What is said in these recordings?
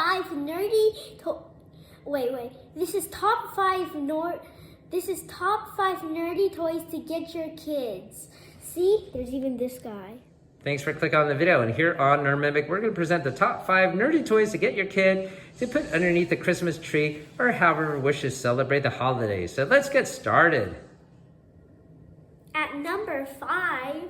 5 nerdy This is top 5 nerdy toys to get your kids. See, there's even this guy. Thanks for clicking on the video. And here on Nerdmimic, we're going to present the top 5 nerdy toys to get your kid to put underneath the Christmas tree or however wishes celebrate the holidays. So let's get started. At number 5,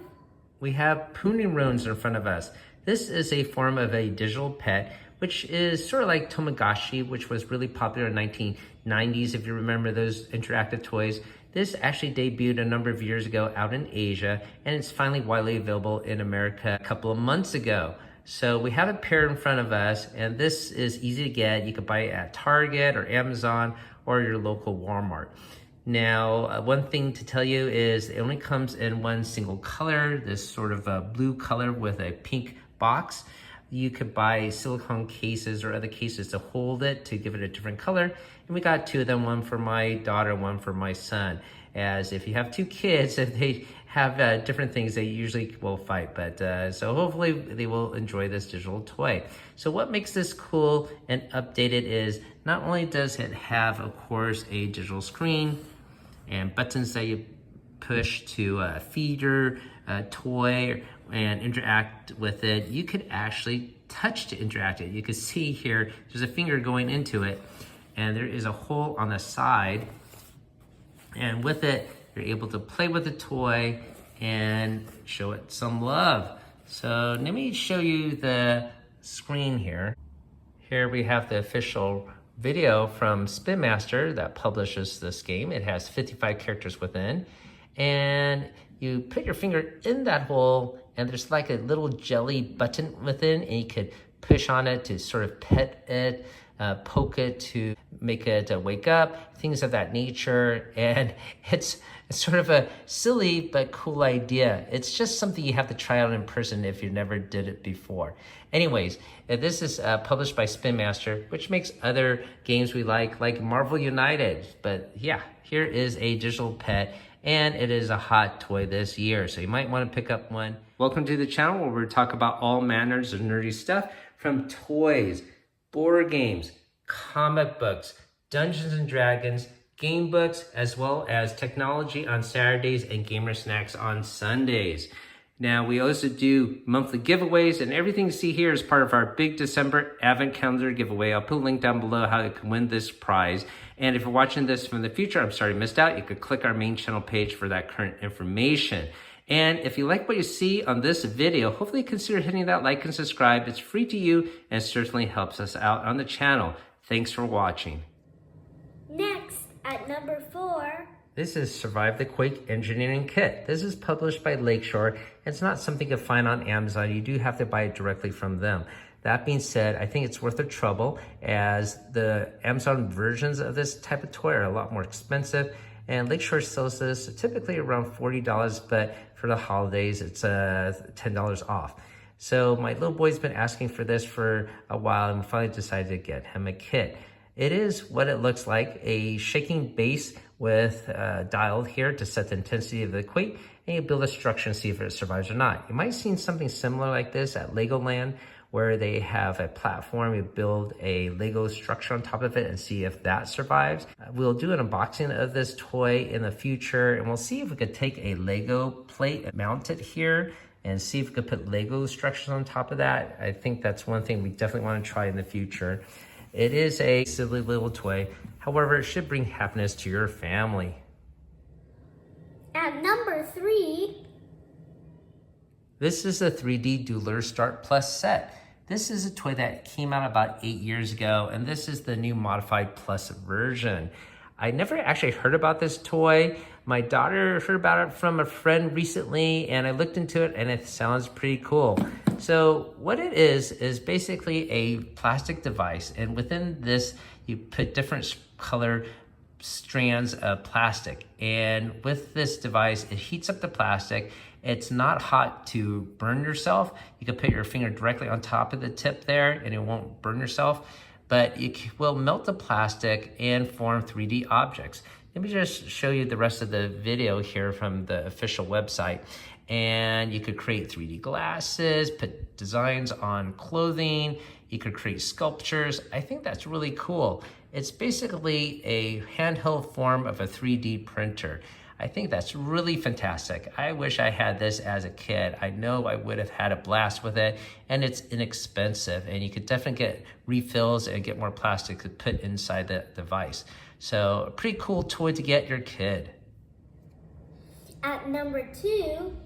we have Punirones in front of us. This is a form of a digital pet, which is sort of like Tamagotchi, which was really popular in the 1990s, if you remember those interactive toys. This actually debuted a number of years ago out in Asia, and it's finally widely available in America a couple of months ago. So we have a pair in front of us, and this is easy to get. You can buy it at Target or Amazon or your local Walmart. Now, one thing to tell you is it only comes in one single color, this sort of a blue color with a pink box. You could buy silicone cases or other cases to hold it, to give it a different color. And we got 2 of them, one for my daughter, one for my son. As if you have 2 kids, if they have different things, they usually will fight. But so hopefully they will enjoy this digital toy. So what makes this cool and updated is not only does it have, of course, a digital screen and buttons that you push to feed your toy and interact with it, you could actually touch to interact it. You can see here, there's a finger going into it, and there is a hole on the side. And with it, you're able to play with the toy and show it some love. So let me show you the screen here. Here we have the official video from Spin Master that publishes this game. It has 55 characters within. And you put your finger in that hole, and there's like a little jelly button within, and you could push on it to sort of pet it, poke it to make it wake up, things of that nature. And it's sort of a silly but cool idea. It's just something you have to try out in person if you never did it before. Anyways, this is published by Spin Master, which makes other games we like Marvel United. But yeah, here is a digital pet, and it is a hot toy this year, so you might want to pick up one. Welcome to the channel where we talk about all manners of nerdy stuff, from toys, board games, comic books, Dungeons and Dragons, game books, as well as technology on Saturdays and gamer snacks on Sundays. Now, we also do monthly giveaways, and everything you see here is part of our big December Advent Calendar giveaway. I'll put a link down below how you can win this prize. And if you're watching this from the future, I'm sorry you missed out, you could click our main channel page for that current information. And if you like what you see on this video, hopefully consider hitting that like and subscribe. It's free to you, and it certainly helps us out on the channel. Thanks for watching. Next, at number 4, this is Survive the Quake Engineering Kit. This is published by Lakeshore. It's not something you can find on Amazon. You do have to buy it directly from them. That being said, I think it's worth the trouble, as the Amazon versions of this type of toy are a lot more expensive. And Lakeshore sells this typically around $40, but for the holidays, it's $10 off. So my little boy's been asking for this for a while, and finally decided to get him a kit. It is what it looks like, a shaking base with a dial here to set the intensity of the quake, and you build a structure and see if it survives or not. You might have seen something similar like this at Legoland, where they have a platform, you build a Lego structure on top of it and see if that survives. We'll do an unboxing of this toy in the future, and we'll see if we could take a Lego plate and mount it here and see if we could put Lego structures on top of that. I think that's one thing we definitely want to try in the future. It is a silly little toy. However, it should bring happiness to your family. At number 3, this is a 3D Dueler Start Plus set. This is a toy that came out about 8 years ago, and this is the new modified plus version. I never actually heard about this toy. My daughter heard about it from a friend recently, and I looked into it, and it sounds pretty cool. So what it is basically a plastic device, and within this, you put different color strands of plastic. And with this device, it heats up the plastic. It's not hot to burn yourself. You can put your finger directly on top of the tip there, and it won't burn yourself, but it will melt the plastic and form 3D objects. Let me just show you the rest of the video here from the official website. and you could create 3D glasses, put designs on clothing. You could create sculptures. I think that's really cool. It's basically a handheld form of a 3D printer. I think that's really fantastic. I wish I had this as a kid. I know I would have had a blast with it, and it's inexpensive, and you could definitely get refills and get more plastic to put inside the device. So a pretty cool toy to get your kid. At number 2,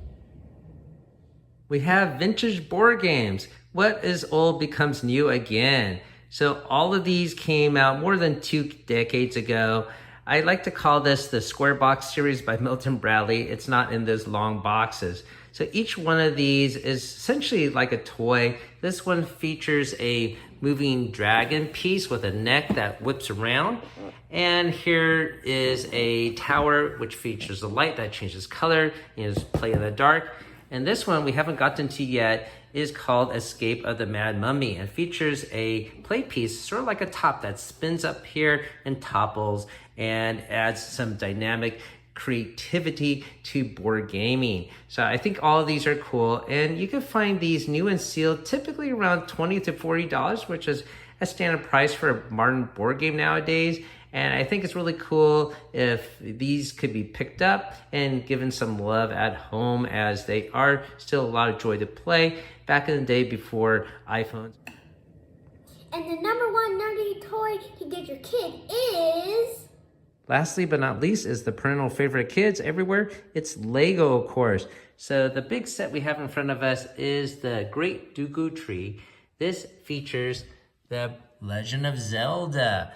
we have vintage board games. What is old becomes new again. So all of these came out more than 2 decades ago. I like to call this the Square Box series by Milton Bradley. It's not in those long boxes. So each one of these is essentially like a toy. This one features a moving dragon piece with a neck that whips around. And here is a tower which features a light that changes color. You know, play in the dark. And this one we haven't gotten to yet is called Escape of the Mad Mummy and features a play piece, sort of like a top that spins up here and topples and adds some dynamic creativity to board gaming. So I think all of these are cool, and you can find these new and sealed typically around $20 to $40, which is a standard price for a modern board game nowadays. And I think it's really cool if these could be picked up and given some love at home, as they are still a lot of joy to play back in the day before iPhones. And the number 1 nerdy toy to get your kid is... Lastly but not least is the perennial favorite of kids everywhere. It's Lego, of course. So the big set we have in front of us is the Great Dooku Tree. This features the Legend of Zelda.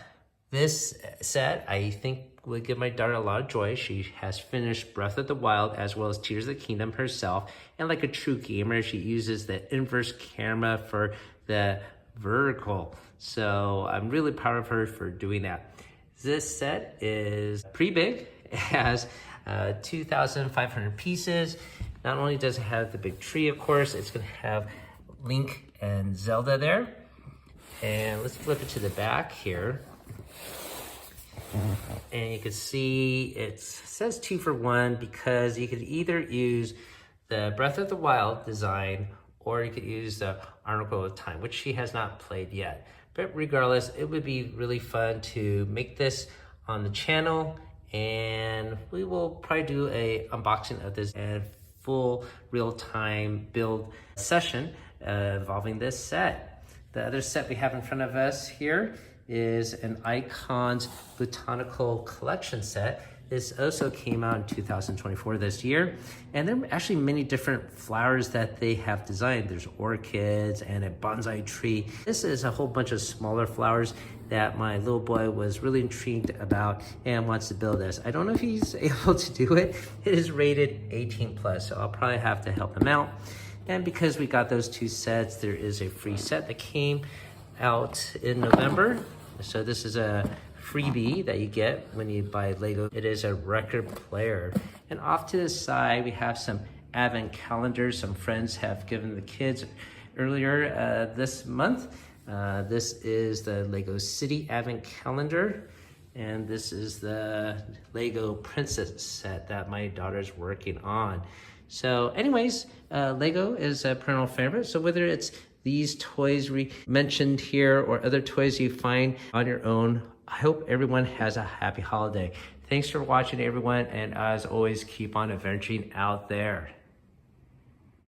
This set, I think, would give my daughter a lot of joy. She has finished Breath of the Wild as well as Tears of the Kingdom herself. And like a true gamer, she uses the inverse camera for the vertical. So I'm really proud of her for doing that. This set is pretty big. It has 2,500 pieces. Not only does it have the big tree, of course, it's going to have Link and Zelda there. And let's flip it to the back here. And you can see it says 2 for 1 because you could either use the Breath of the Wild design or you could use the Article of Time, which she has not played yet. But regardless, it would be really fun to make this on the channel, and we will probably do a unboxing of this and full real-time build session involving this set. The other set we have in front of us here is an Icons Botanical Collection set. This also came out in 2024 this year. And there are actually many different flowers that they have designed. There's orchids and a bonsai tree. This is a whole bunch of smaller flowers that my little boy was really intrigued about and wants to build this. I don't know if he's able to do it. It is rated 18 plus, so I'll probably have to help him out. And because we got those 2 sets, there is a free set that came out in November. So this is a freebie that you get when you buy Lego. It is a record player. And off to the side, we have some advent calendars some friends have given the kids earlier this month. This is the Lego City Advent Calendar. And this is the Lego Princess set that my daughter's working on. So anyways, Lego is a perennial favorite. So whether it's these toys we mentioned here or other toys you find on your own, I hope everyone has a happy holiday. Thanks for watching, everyone, and as always, keep on adventuring out there.